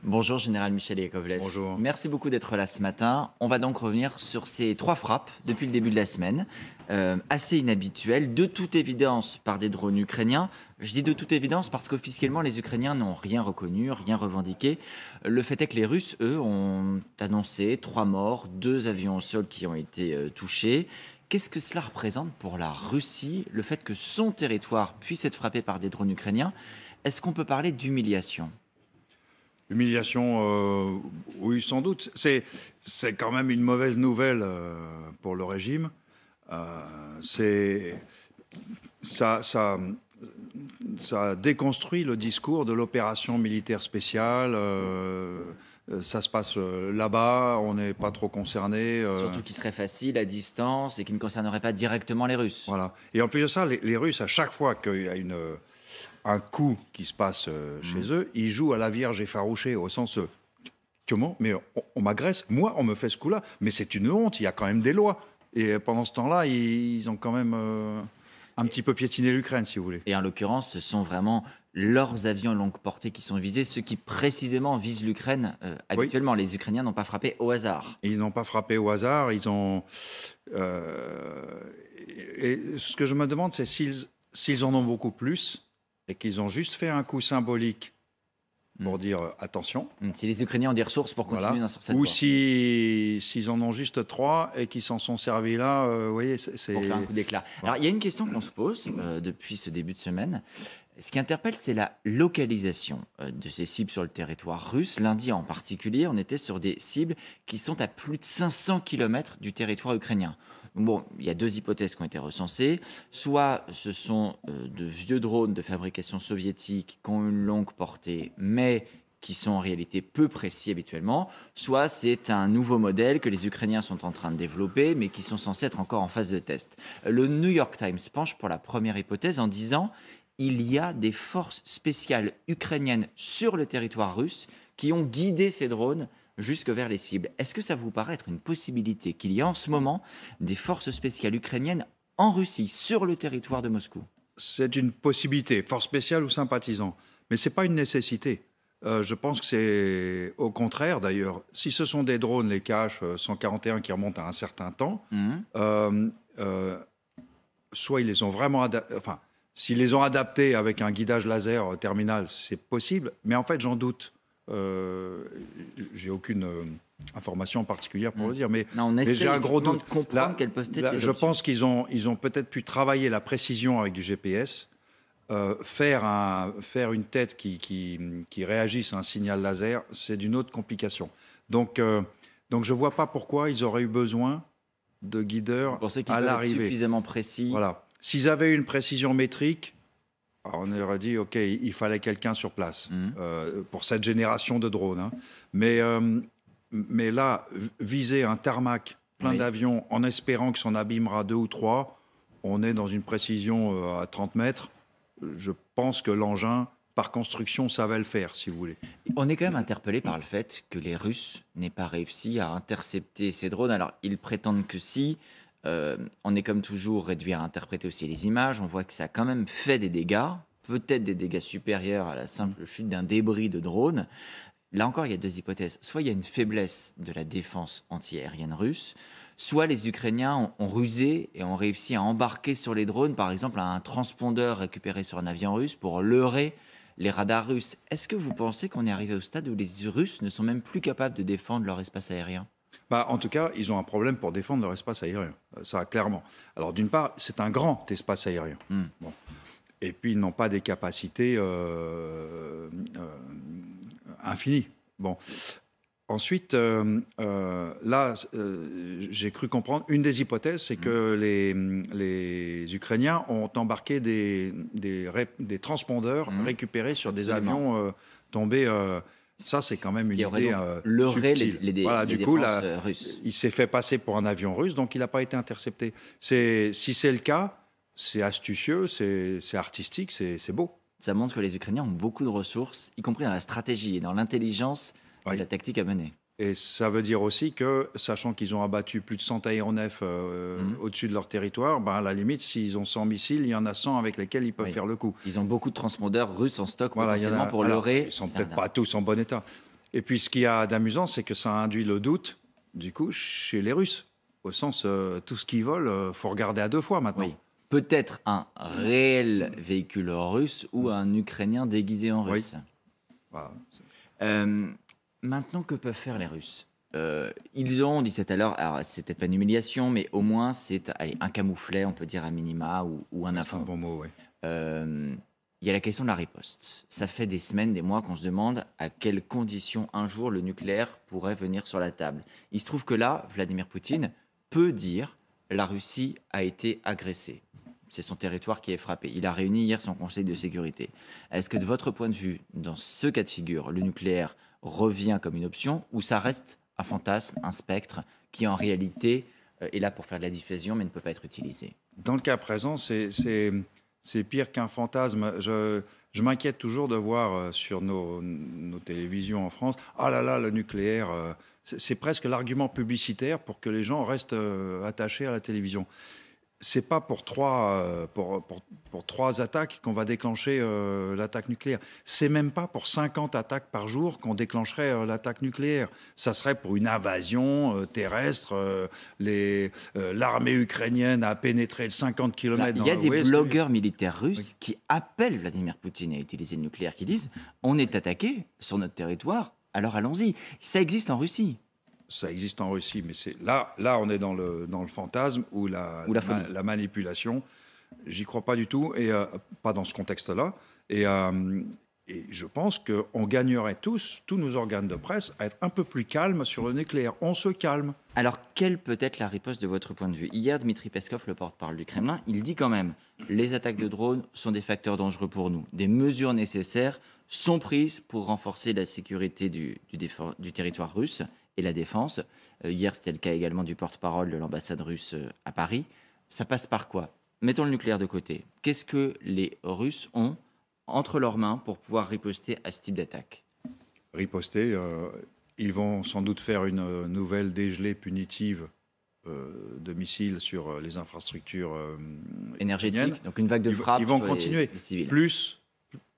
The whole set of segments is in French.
Bonjour Général Michel Yakovlev. Bonjour. Merci beaucoup d'être là ce matin. On va donc revenir sur ces 3 frappes depuis le début de la semaine, assez inhabituelles, de toute évidence par des drones ukrainiens. Je dis de toute évidence parce qu'officiellement les Ukrainiens n'ont rien reconnu, rien revendiqué. Le fait est que les Russes, eux, ont annoncé 3 morts, 2 avions au sol qui ont été touchés. Qu'est-ce que cela représente pour la Russie, le fait que son territoire puisse être frappé par des drones ukrainiens? Est-ce qu'on peut parler d'humiliation? Humiliation, oui, sans doute. C'est quand même une mauvaise nouvelle pour le régime. Ça déconstruit le discours de l'opération militaire spéciale. Ça se passe là-bas, on n'est pas trop concerné. Surtout qui serait facile à distance et qui ne concernerait pas directement les Russes. Voilà. Et en plus de ça, les Russes, à chaque fois qu'il y a un coup qui se passe chez eux, ils jouent à la Vierge effarouchée, au sens comment? Mais on m'agresse, moi on me fait ce coup-là, mais c'est une honte, il y a quand même des lois. Et pendant ce temps-là, ils ont quand même un petit peu piétiné l'Ukraine, si vous voulez. Et en l'occurrence, ce sont vraiment leurs avions longue portée qui sont visés, ceux qui précisément visent l'Ukraine habituellement. Oui. Les Ukrainiens n'ont pas frappé au hasard. Ils n'ont pas frappé au hasard, ils ont... et ce que je me demande, c'est s'ils en ont beaucoup plus, et qu'ils ont juste fait un coup symbolique pour dire attention. Si les Ukrainiens ont des ressources pour continuer sur cette voie. Ou voie. s'ils en ont juste 3 et qu'ils s'en sont servis là, vous voyez, c'est... Pour faire un coup d'éclat. Alors, il y a une question qu'on se pose depuis ce début de semaine. Ce qui interpelle, c'est la localisation de ces cibles sur le territoire russe. Lundi en particulier, on était sur des cibles qui sont à plus de 500 km du territoire ukrainien. Bon, il y a 2 hypothèses qui ont été recensées. Soit ce sont de vieux drones de fabrication soviétique qui ont une longue portée, mais qui sont en réalité peu précis habituellement. Soit c'est un nouveau modèle que les Ukrainiens sont en train de développer, mais qui sont censés être encore en phase de test. Le New York Times penche pour la première hypothèse en disant il y a des forces spéciales ukrainiennes sur le territoire russe qui ont guidé ces drones jusque vers les cibles. Est-ce que ça vous paraît être une possibilité qu'il y ait en ce moment des forces spéciales ukrainiennes en Russie, sur le territoire de Moscou? C'est une possibilité, force spéciale ou sympathisant, mais ce n'est pas une nécessité. Je pense que c'est au contraire, d'ailleurs. Si ce sont des drones, les Kh-141 qui remontent à un certain temps, soit ils les ont vraiment s'ils les ont adaptés avec un guidage laser terminal, c'est possible, mais en fait, j'en doute. J'ai aucune information particulière pour le dire, mais j'ai un gros doute. De comprendre quelles peuvent être les je pense qu'ils ont peut-être pu travailler la précision avec du GPS, faire une tête qui réagisse à un signal laser, c'est d'une autre complication. Donc je ne vois pas pourquoi ils auraient eu besoin de guideurs à l'arrivée. Suffisamment précis. Voilà. S'ils avaient une précision métrique, on aurait dit, OK, il fallait quelqu'un sur place pour cette génération de drones. Hein. Mais là, viser un tarmac plein d'avions en espérant que s'en abîmera 2 ou 3, on est dans une précision à 30 mètres. Je pense que l'engin, par construction, savait le faire, si vous voulez. On est quand même interpellé par le fait que les Russes n'aient pas réussi à intercepter ces drones. Alors, ils prétendent que si... on est comme toujours réduit à interpréter aussi les images. On voit que ça a quand même fait des dégâts, peut-être des dégâts supérieurs à la simple chute d'un débris de drone. Là encore, il y a 2 hypothèses. Soit il y a une faiblesse de la défense antiaérienne russe, soit les Ukrainiens ont rusé et ont réussi à embarquer sur les drones, par exemple, un transpondeur récupéré sur un avion russe pour leurrer les radars russes. Est-ce que vous pensez qu'on est arrivé au stade où les Russes ne sont même plus capables de défendre leur espace aérien ? En tout cas, ils ont un problème pour défendre leur espace aérien. Ça, clairement. Alors, d'une part, c'est un grand espace aérien. Bon. Et puis, ils n'ont pas des capacités infinies. Bon. Ensuite, là, j'ai cru comprendre, une des hypothèses, c'est que les Ukrainiens ont embarqué des transpondeurs récupérés sur des avions tombés... Ça, c'est quand même une idée subtile. Voilà, du coup, russes. Il s'est fait passer pour un avion russe, donc il n'a pas été intercepté. Si c'est le cas, c'est astucieux, c'est artistique, c'est beau. Ça montre que les Ukrainiens ont beaucoup de ressources, y compris dans la stratégie et dans l'intelligence et la tactique à mener. Et ça veut dire aussi que, sachant qu'ils ont abattu plus de 100 aéronefs au-dessus de leur territoire, à la limite, s'ils ont 100 missiles, il y en a 100 avec lesquels ils peuvent faire le coup. Ils ont beaucoup de transpondeurs russes en stock potentiellement pour leurrer. Ils ne sont peut-être pas tous en bon état. Et puis, ce qu'il y a d'amusant, c'est que ça induit le doute, du coup, chez les Russes. Au sens, tout ce qu'ils volent, faut regarder à deux fois maintenant. Oui. Peut-être un réel véhicule russe ou un Ukrainien déguisé en Oui. russe. Voilà. Maintenant, que peuvent faire les Russes? Ils ont, on disait tout à l'heure, alors c'est peut-être pas une humiliation, mais au moins c'est un camouflet, on peut dire à minima, ou un C'est un affront. bon mot, oui. Il y a la question de la riposte. Ça fait des semaines, des mois qu'on se demande à quelles conditions un jour le nucléaire pourrait venir sur la table. Il se trouve que là, Vladimir Poutine peut dire la Russie a été agressée. C'est son territoire qui est frappé. Il a réuni hier son Conseil de sécurité. Est-ce que de votre point de vue, dans ce cas de figure, le nucléaire revient comme une option ou ça reste un fantasme, un spectre qui en réalité est là pour faire de la dissuasion mais ne peut pas être utilisé? Dans le cas présent, c'est pire qu'un fantasme. Je m'inquiète toujours de voir sur nos télévisions en France, ah là là, le nucléaire, c'est presque l'argument publicitaire pour que les gens restent attachés à la télévision. C'est pas pour trois attaques qu'on va déclencher l'attaque nucléaire. C'est même pas pour 50 attaques par jour qu'on déclencherait l'attaque nucléaire. Ça serait pour une invasion terrestre. L'armée ukrainienne a pénétré de 50 km dans Il y a le des ouest. blogueurs militaires russes qui appellent Vladimir Poutine à utiliser le nucléaire, qui disent on est attaqué sur notre territoire, alors allons-y. Ça existe en Russie. Ça existe en Russie, mais là, on est dans le fantasme ou la manipulation. J'y crois pas du tout, et pas dans ce contexte-là. Et je pense qu'on gagnerait tous nos organes de presse, à être un peu plus calmes sur le nucléaire. On se calme. Alors, quelle peut être la riposte de votre point de vue? Hier, Dmitri Peskov, le porte-parole du Kremlin, il dit quand même les attaques de drones sont des facteurs dangereux pour nous. Des mesures nécessaires sont prises pour renforcer la sécurité du territoire russe et la défense. Hier, c'était le cas également du porte-parole de l'ambassade russe à Paris. Ça passe par quoi? Mettons le nucléaire de côté. Qu'est-ce que les Russes ont entre leurs mains pour pouvoir riposter à ce type d'attaque? Riposter, ils vont sans doute faire une nouvelle dégelée punitive de missiles sur les infrastructures énergétiques. Donc une vague de frappe. Ils vont sur continuer les civils.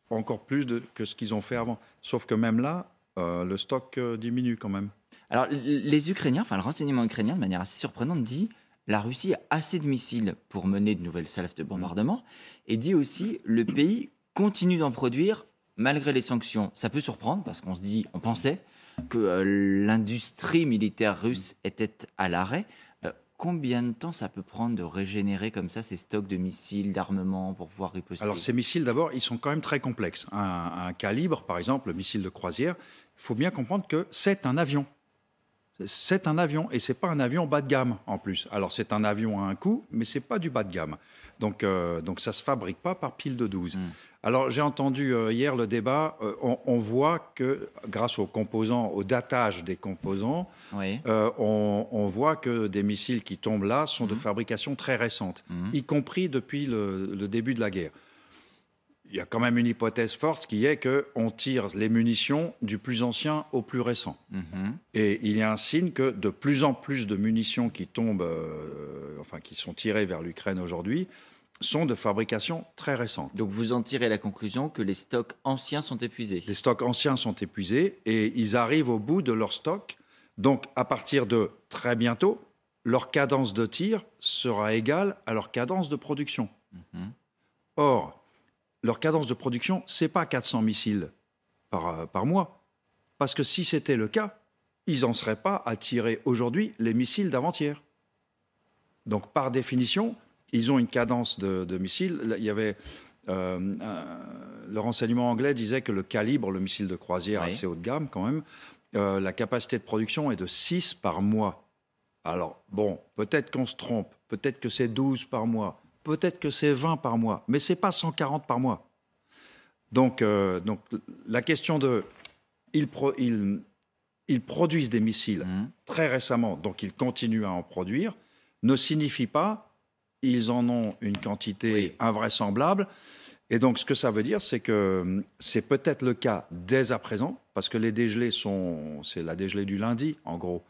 Encore plus que ce qu'ils ont fait avant. Sauf que même là, le stock diminue quand même. Alors, les Ukrainiens, enfin le renseignement ukrainien, de manière assez surprenante, dit la Russie a assez de missiles pour mener de nouvelles salves de bombardement, et dit aussi le pays continue d'en produire malgré les sanctions. Ça peut surprendre parce on pensait que l'industrie militaire russe était à l'arrêt. Combien de temps ça peut prendre de régénérer comme ça ces stocks de missiles, d'armement pour pouvoir riposter? Alors ces missiles, d'abord, ils sont quand même très complexes. Un calibre, par exemple, le missile de croisière, il faut bien comprendre que c'est un avion. C'est un avion, et c'est pas un avion bas de gamme en plus. Alors c'est un avion à un coût, mais c'est pas du bas de gamme. Donc ça se fabrique pas par pile de 12. Alors j'ai entendu hier le débat, on voit que grâce aux composants, au datage des composants, Oui. on voit que des missiles qui tombent là sont de fabrication très récente, y compris depuis le début de la guerre. Il y a quand même une hypothèse forte qui est qu'on tire les munitions du plus ancien au plus récent. Et il y a un signe que de plus en plus de munitions qui tombent, qui sont tirées vers l'Ukraine aujourd'hui, sont de fabrication très récente. Donc vous en tirez la conclusion que les stocks anciens sont épuisés. Les stocks anciens sont épuisés et ils arrivent au bout de leur stock. Donc à partir de très bientôt, leur cadence de tir sera égale à leur cadence de production. Or, leur cadence de production, ce n'est pas 400 missiles par mois. Parce que si c'était le cas, ils n'en seraient pas à tirer aujourd'hui les missiles d'avant-hier. Donc, par définition, ils ont une cadence de missiles. Il y avait, le renseignement anglais disait que le calibre, le missile de croisière assez haut de gamme quand même, la capacité de production est de 6 par mois. Alors, bon, peut-être qu'on se trompe, peut-être que c'est 12 par mois, peut-être que c'est 20 par mois, mais ce n'est pas 140 par mois. Donc la question de... Ils produisent des missiles très récemment, donc ils continuent à en produire, ne signifie pas ils en ont une quantité invraisemblable. Et donc ce que ça veut dire, c'est que c'est peut-être le cas dès à présent, parce que les dégelées c'est la dégelée du lundi, en gros.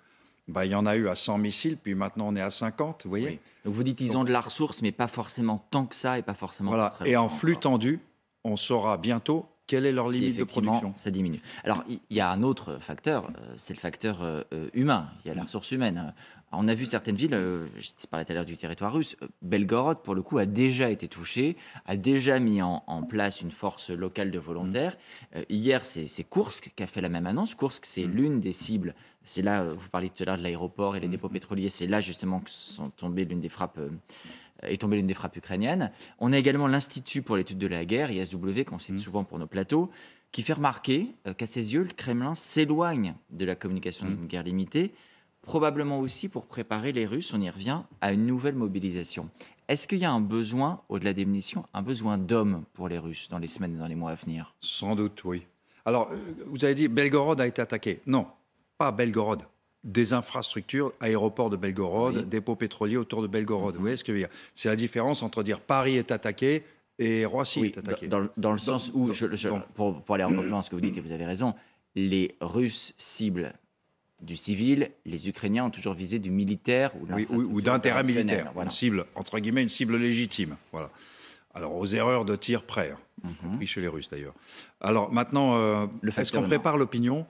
Il y en a eu à 100 missiles, puis maintenant on est à 50, vous voyez. Donc vous dites ils ont de la ressource, mais pas forcément tant que ça, et pas forcément... Voilà. Et en flux tendu, on saura bientôt quelle est leur si limite de effectivement production? ça diminue. Alors, il y a un autre facteur, c'est le facteur humain. Il y a la ressource humaine. On a vu certaines villes, je parlais tout à l'heure du territoire russe, Belgorod, pour le coup, a déjà été touché, a déjà mis en place une force locale de Mmh. volontaires. Hier, c'est Koursk qui a fait la même annonce. Koursk, c'est Mmh. l'une des cibles. C'est là, vous parliez tout à l'heure de l'aéroport et les Mmh. dépôts pétroliers. C'est là justement que sont tombées l'une des frappes. Est tombée l'une des frappes ukrainiennes. On a également l'Institut pour l'étude de la guerre, ISW, qu'on cite Mmh. souvent pour nos plateaux, qui fait remarquer qu'à ses yeux, le Kremlin s'éloigne de la communication Mmh. d'une guerre limitée, probablement aussi pour préparer les Russes, on y revient, à une nouvelle mobilisation. Est-ce qu'il y a un besoin, au-delà des munitions, un besoin d'hommes pour les Russes dans les semaines et dans les mois à venir? Sans doute, oui. Alors, vous avez dit Belgorod a été attaqué. Non, pas Belgorod. Des infrastructures, aéroport de Belgorod, Oui. dépôt pétrolier autour de Belgorod. Vous Mhm. voyez ce que je veux dire? C'est la différence entre dire Paris est attaqué et Roissy Oui, est attaqué. dans le sens où, donc- pour aller en plus loin ce que vous dites, et vous avez raison, les Russes ciblent du civil, les Ukrainiens ont toujours visé du militaire ou de Oui, ou l'infrastructure d'intérêt opérationnelle. militaire. Voilà. Une cible, entre guillemets, une cible légitime. Voilà. Alors, aux erreurs de tir près, y compris chez les Russes d'ailleurs. Alors, maintenant, Le est-ce facteur qu'on humain. prépare l'opinion?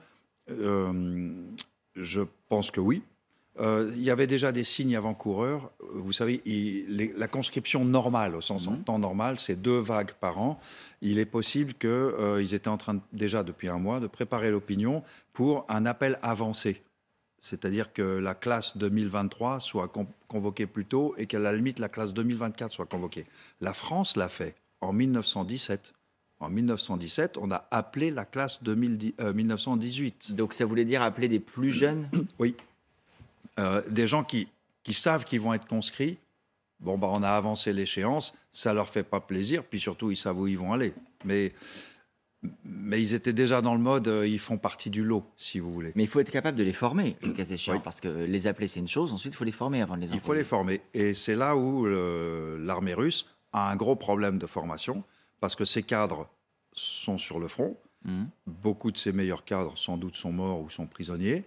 Je pense que oui. Il y avait déjà des signes avant-coureurs. Vous savez, la conscription normale, au sens en temps normal, c'est 2 vagues par an. Il est possible qu'ils étaient en train, déjà depuis un mois, de préparer l'opinion pour un appel avancé. C'est-à-dire que la classe 2023 soit convoquée plus tôt et qu'à la limite, la classe 2024 soit convoquée. La France l'a fait en 1917. En 1917, on a appelé la classe 1918. Donc ça voulait dire appeler des plus jeunes. Oui. Des gens qui savent qu'ils vont être conscrits. Bon, bah, on a avancé l'échéance, ça leur fait pas plaisir, puis surtout, ils savent où ils vont aller. Mais ils étaient déjà dans le mode, ils font partie du lot, si vous voulez. Mais il faut être capable de les former, le cas échéant, Oui. parce que les appeler, c'est une chose, ensuite, il faut les former avant de les Il faut les envoyer. former. Et c'est là où l'armée russe a un gros problème de formation, parce que ses cadres sont sur le front. Mhm. Beaucoup de ses meilleurs cadres, sans doute, sont morts ou sont prisonniers.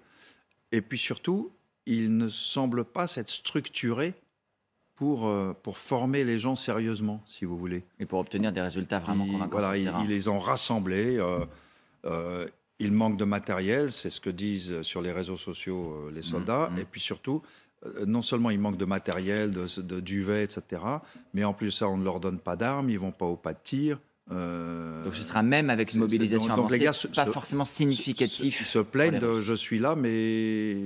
Et puis surtout, ils ne semblent pas s'être structurés pour former les gens sérieusement, si vous voulez. Et pour obtenir des résultats vraiment convaincants sur le terrain. Ils les ont rassemblés. Il manque de matériel, c'est ce que disent sur les réseaux sociaux les soldats. Mhm. Et puis surtout, non seulement il manque de matériel, de duvet, etc., mais en plus de ça, on ne leur donne pas d'armes, ils vont pas au pas de tir. Donc ce sera même avec une mobilisation donc avancée, les gars pas forcément significatif. Ils se plaignent pour les de Russes. je suis là, mais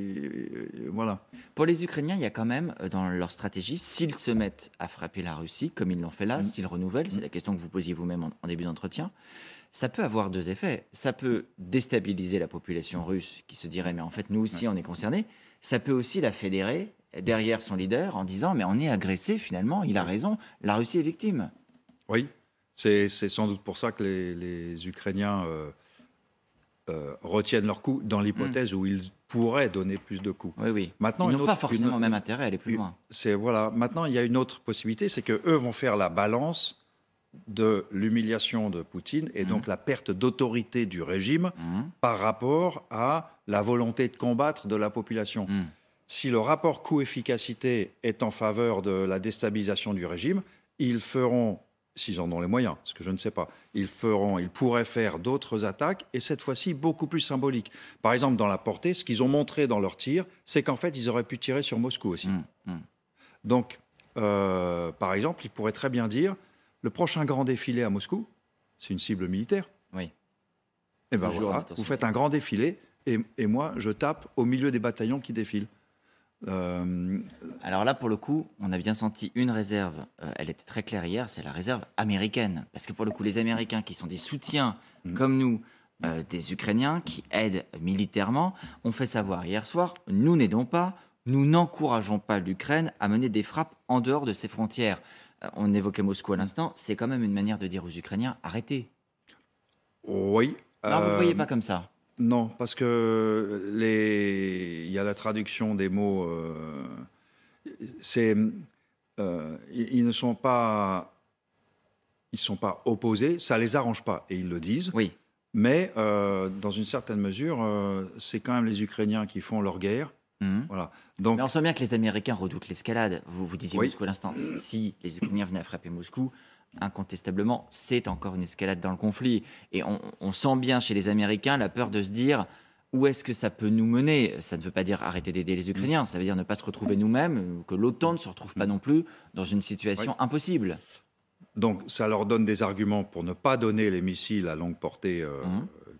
voilà. Pour les Ukrainiens, il y a quand même dans leur stratégie, s'ils se mettent à frapper la Russie, comme ils l'ont fait là, s'ils renouvellent, c'est la question que vous posiez vous-même en début d'entretien, ça peut avoir 2 effets. Ça peut déstabiliser la population russe qui se dirait, mais en fait, nous aussi, on est concernés. Ça peut aussi la fédérer derrière son leader en disant, mais on est agressé finalement, il a raison, la Russie est victime. Oui, c'est sans doute pour ça que les Ukrainiens retiennent leurs coups dans l'hypothèse où ils pourraient donner plus de coups. Oui, oui. Maintenant, Ils une n'ont pas autre- forcément une- même intérêt à aller plus loin. Voilà. Maintenant, il y a une autre possibilité, c'est que eux vont faire la balance de l'humiliation de Poutine et donc la perte d'autorité du régime par rapport à la volonté de combattre de la population. Si le rapport coût-efficacité est en faveur de la déstabilisation du régime, ils feront, s'ils en ont les moyens, ce que je ne sais pas, ils pourraient faire d'autres attaques, et cette fois-ci beaucoup plus symboliques. Par exemple, dans la portée, ce qu'ils ont montré dans leur tir, c'est qu'en fait, ils auraient pu tirer sur Moscou aussi. Donc, par exemple, ils pourraient très bien dire, le prochain grand défilé à Moscou, c'est une cible militaire. Oui. Et ben Toujours en voilà, intensité. vous faites un grand défilé, et moi, je tape au milieu des bataillons qui défilent. Alors là, pour le coup, on a bien senti une réserve. Elle était très claire hier, c'est la réserve américaine. Parce que pour le coup, les Américains qui sont des soutiens, comme nous, des Ukrainiens, qui aident militairement, ont fait savoir hier soir, nous n'aidons pas, nous n'encourageons pas l'Ukraine à mener des frappes en dehors de ses frontières. On évoquait Moscou à l'instant, c'est quand même une manière de dire aux Ukrainiens, arrêtez. Oui. Non, vous ne le voyez pas comme ça. Non, parce que il y a la traduction des mots. Ils ne sont pas, ils sont pas opposés. Ça les arrange pas et ils le disent. Oui. Mais dans une certaine mesure, c'est quand même les Ukrainiens qui font leur guerre. Voilà. Donc, Mais on sent bien que les Américains redoutent l'escalade. Vous disiez Oui. Moscou à l'instant. Si les Ukrainiens venaient à frapper Moscou, incontestablement, c'est encore une escalade dans le conflit. Et on sent bien chez les Américains la peur de se dire où est-ce que ça peut nous mener. Ça ne veut pas dire arrêter d'aider les Ukrainiens, ça veut dire ne pas se retrouver nous-mêmes, que l'OTAN ne se retrouve pas non plus dans une situation impossible. Donc ça leur donne des arguments pour ne pas donner les missiles à longue portée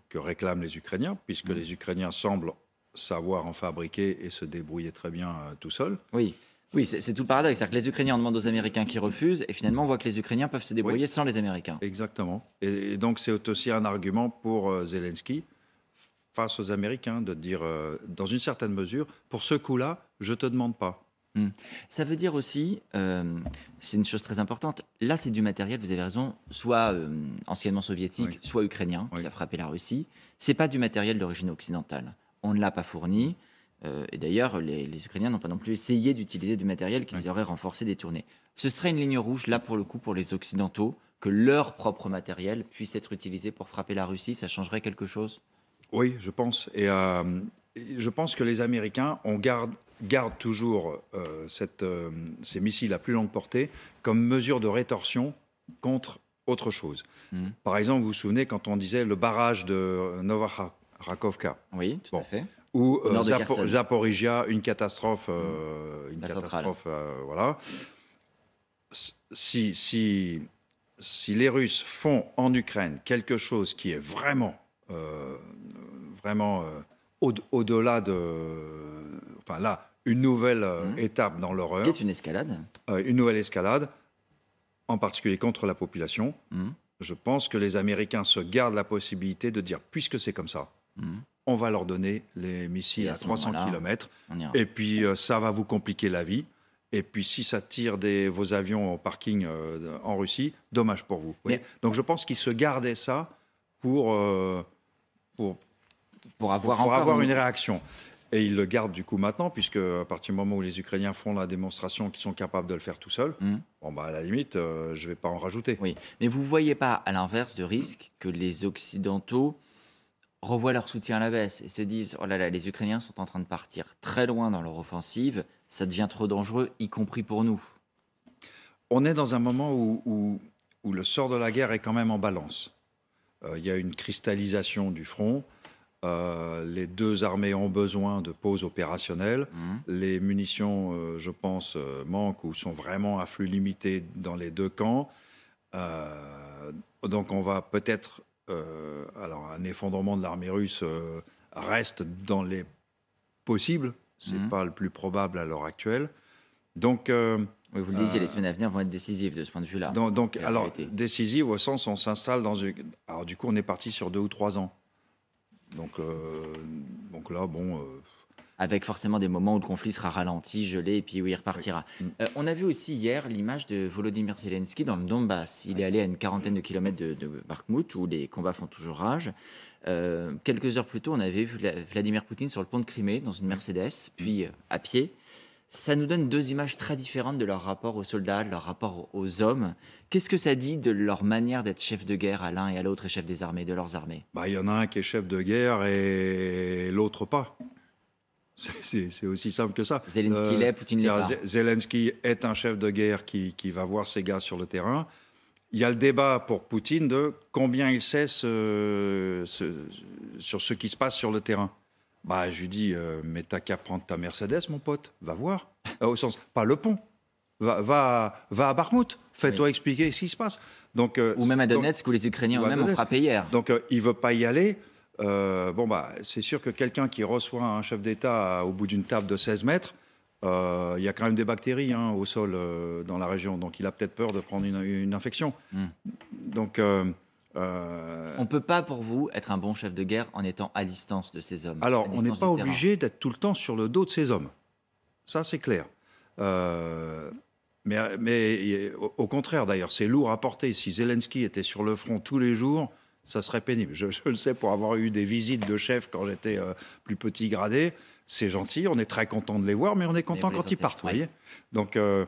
que réclament les Ukrainiens, puisque les Ukrainiens semblent savoir en fabriquer et se débrouiller très bien tout seuls. Oui, c'est tout le paradoxe. C'est-à-dire que les Ukrainiens demandent aux Américains qui refusent, et finalement on voit que les Ukrainiens peuvent se débrouiller sans les Américains. Exactement. Et donc c'est aussi un argument pour Zelensky face aux Américains, de dire, dans une certaine mesure, pour ce coup-là, je ne te demande pas. Ça veut dire aussi, c'est une chose très importante, là c'est du matériel, vous avez raison, soit anciennement soviétique, soit ukrainien, qui a frappé la Russie. C'est pas du matériel d'origine occidentale. On ne l'a pas fourni, et d'ailleurs les Ukrainiens n'ont pas non plus essayé d'utiliser du matériel qu'ils auraient renforcé, détourné. Ce serait une ligne rouge, là pour le coup, pour les Occidentaux, que leur propre matériel puisse être utilisé pour frapper la Russie, ça changerait quelque chose ? Oui, je pense. Et je pense que les Américains gardent toujours ces missiles à plus longue portée comme mesure de rétorsion contre autre chose. Par exemple, vous vous souvenez quand on disait le barrage de Novakhovka. Oui, tout à fait. Ou Zaporizhia, une catastrophe. Voilà. Si les Russes font en Ukraine quelque chose qui est vraiment au-delà de... Enfin là, une nouvelle étape dans l'horreur. Qui est une escalade. Une nouvelle escalade, en particulier contre la population. Je pense que les Américains se gardent la possibilité de dire, puisque c'est comme ça, on va leur donner les missiles à 300 km. Et puis, ça va vous compliquer la vie. Et puis, si ça tire vos avions au parking en Russie, dommage pour vous. Donc, je pense qu'ils se gardaient ça pour avoir une réaction. Et ils le gardent du coup maintenant, puisque à partir du moment où les Ukrainiens font la démonstration qu'ils sont capables de le faire tout seuls, à la limite, je ne vais pas en rajouter. Oui, mais vous ne voyez pas, à l'inverse, de risque que les Occidentaux revoient leur soutien à la baisse et se disent « Oh là là, les Ukrainiens sont en train de partir très loin dans leur offensive, ça devient trop dangereux, y compris pour nous ». On est dans un moment où le sort de la guerre est quand même en balance. Il y a une cristallisation du front. Les deux armées ont besoin de pauses opérationnelles. Les munitions, je pense, manquent ou sont vraiment à flux limité dans les deux camps. Donc on va peut-être... alors un effondrement de l'armée russe reste dans les possibles. Ce n'est pas le plus probable à l'heure actuelle. Donc... oui, vous le disiez, les semaines à venir vont être décisives de ce point de vue-là. Donc alors, décisives au sens où on s'installe dans une... Alors du coup, on est parti sur 2 ou 3 ans. Donc là, bon... Avec forcément des moments où le conflit sera ralenti, gelé, et puis où il repartira. On a vu aussi hier l'image de Volodymyr Zelensky dans le Donbass. Il est allé à une quarantaine de kilomètres de Bakhmout, où les combats font toujours rage. Quelques heures plus tôt, on avait vu Vladimir Poutine sur le pont de Crimée, dans une Mercedes, puis à pied. Ça nous donne 2 images très différentes de leur rapport aux soldats, de leur rapport aux hommes. Qu'est-ce que ça dit de leur manière d'être chef de guerre à l'un et à l'autre, et chef des armées, de leurs armées ? Il y en a un qui est chef de guerre et l'autre pas. C'est aussi simple que ça. Zelensky l'est, Poutine l'est pas. Zelensky est un chef de guerre qui va voir ses gars sur le terrain. Il y a le débat pour Poutine de combien il sait sur ce qui se passe sur le terrain. Je lui dis, mais t'as qu'à prendre ta Mercedes, mon pote, va voir. Au sens, pas le pont. Va à Bakhmout, fais-toi expliquer ce qui se passe. Donc, ou même à Donetsk, où les Ukrainiens eux-mêmes ont frappé hier. Donc, il ne veut pas y aller. C'est sûr que quelqu'un qui reçoit un chef d'État au bout d'une table de 16 mètres, il y a quand même des bactéries au sol dans la région. Donc, il a peut-être peur de prendre une infection. Donc... on ne peut pas, pour vous, être un bon chef de guerre en étant à distance de ces hommes. Alors, on n'est pas obligé d'être tout le temps sur le dos de ces hommes. Ça, c'est clair. Mais au contraire, d'ailleurs, c'est lourd à porter. Si Zelensky était sur le front tous les jours, ça serait pénible. Je le sais pour avoir eu des visites de chefs quand j'étais plus petit gradé. C'est gentil, on est très content de les voir, mais on est content quand ils partent. Vous voyez. Donc, il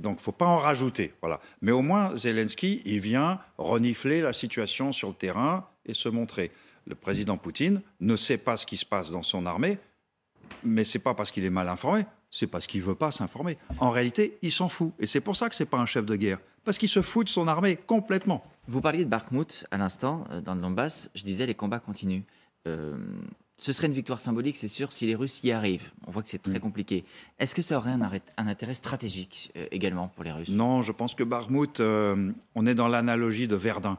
ne faut pas en rajouter. Voilà. Mais au moins, Zelensky, il vient renifler la situation sur le terrain et se montrer. Le président Poutine ne sait pas ce qui se passe dans son armée, mais ce n'est pas parce qu'il est mal informé. c'est parce qu'il ne veut pas s'informer. En réalité, il s'en fout. Et c'est pour ça que ce n'est pas un chef de guerre. Parce qu'il se fout de son armée complètement. Vous parliez de Bakhmout à l'instant, dans le Donbass. Je disais, les combats continuent. Ce serait une victoire symbolique, c'est sûr, si les Russes y arrivent. On voit que c'est très compliqué. Est-ce que ça aurait un intérêt stratégique également pour les Russes? Non, je pense que Bakhmout, on est dans l'analogie de Verdun.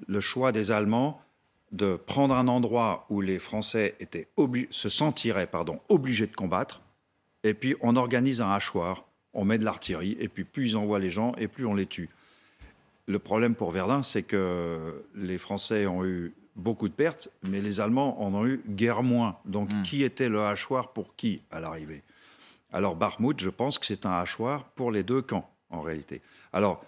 Le choix des Allemands de prendre un endroit où les Français se sentiraient obligés de combattre, et puis on organise un hachoir, on met de l'artillerie, et puis plus ils envoient les gens, et plus on les tue. Le problème pour Verdun, c'est que les Français ont eu beaucoup de pertes, mais les Allemands en ont eu guère moins. Donc, qui était le hachoir pour qui à l'arrivée? Alors, Bakhmout, je pense que c'est un hachoir pour les deux camps, en réalité. Alors,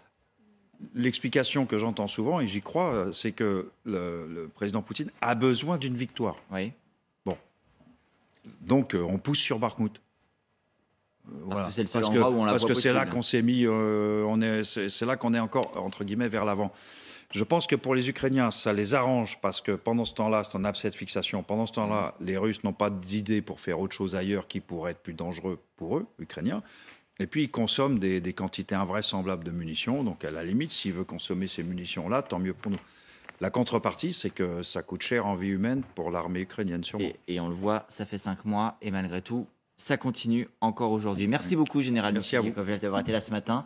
l'explication que j'entends souvent, et j'y crois, c'est que le président Poutine a besoin d'une victoire. Oui. Bon. Donc, on pousse sur Bakhmout. Voilà. C'est le seul endroit où on la voit possible. Parce que c'est là qu'on s'est mis, c'est là qu'on est encore, entre guillemets, vers l'avant. Je pense que pour les Ukrainiens, ça les arrange parce que pendant ce temps-là, c'est un abcès de fixation. Pendant ce temps-là, les Russes n'ont pas d'idée pour faire autre chose ailleurs qui pourrait être plus dangereux pour eux, Ukrainiens. Et puis, ils consomment des quantités invraisemblables de munitions. Donc, à la limite, s'il veut consommer ces munitions-là, tant mieux pour nous. La contrepartie, c'est que ça coûte cher en vie humaine pour l'armée ukrainienne, sûrement. Et on le voit, ça fait 5 mois, et malgré tout, ça continue encore aujourd'hui. Merci beaucoup, Général Yakovlev, d'avoir été là ce matin.